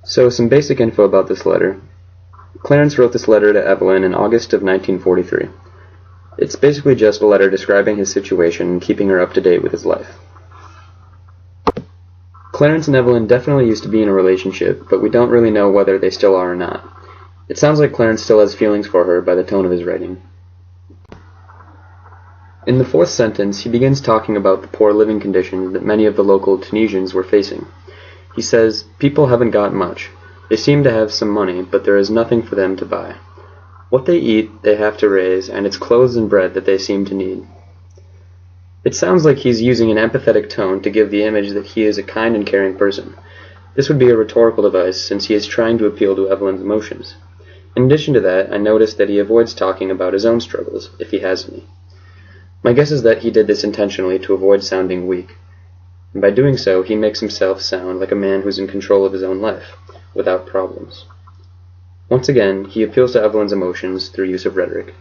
So, some basic info about this letter. Clarence wrote this letter to Evelyn in August of 1943. It's basically just a letter describing his situation and keeping her up to date with his life. Clarence and Evelyn definitely used to be in a relationship, but we don't really know whether they still are or not. It sounds like Clarence still has feelings for her by the tone of his writing. In the fourth sentence, he begins talking about the poor living conditions that many of the local Tunisians were facing. He says, "People haven't got much. They seem to have some money, but there is nothing for them to buy. What they eat, they have to raise, and it's clothes and bread that they seem to need." It sounds like he's using an empathetic tone to give the image that he is a kind and caring person. This would be a rhetorical device, since he is trying to appeal to Evelyn's emotions. In addition to that, I noticed that he avoids talking about his own struggles, if he has any. My guess is that he did this intentionally to avoid sounding weak, and by doing so, he makes himself sound like a man who's in control of his own life, without problems. Once again, he appeals to Evelyn's emotions through use of rhetoric.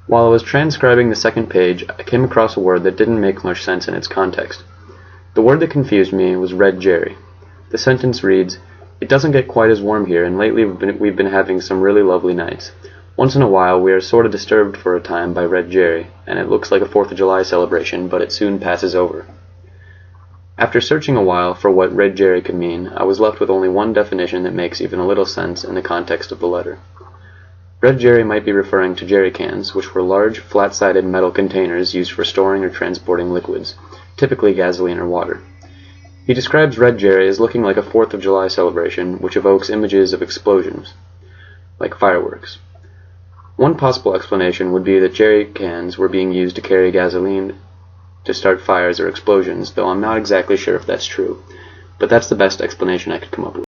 While I was transcribing the second page, I came across a word that didn't make much sense in its context. The word that confused me was red jerry. The sentence reads, "It doesn't get quite as warm here, and lately we've been having some really lovely nights. Once in a while, we are sort of disturbed for a time by red jerry, and it looks like a 4th of July celebration, but it soon passes over." After searching a while for what red jerry could mean, I was left with only one definition that makes even a little sense in the context of the letter. Red jerry might be referring to jerry cans, which were large, flat-sided metal containers used for storing or transporting liquids, typically gasoline or water. He describes red jerry as looking like a 4th of July celebration, which evokes images of explosions, like fireworks. One possible explanation would be that jerry cans were being used to carry gasoline to start fires or explosions, though I'm not exactly sure if that's true, but that's the best explanation I could come up with.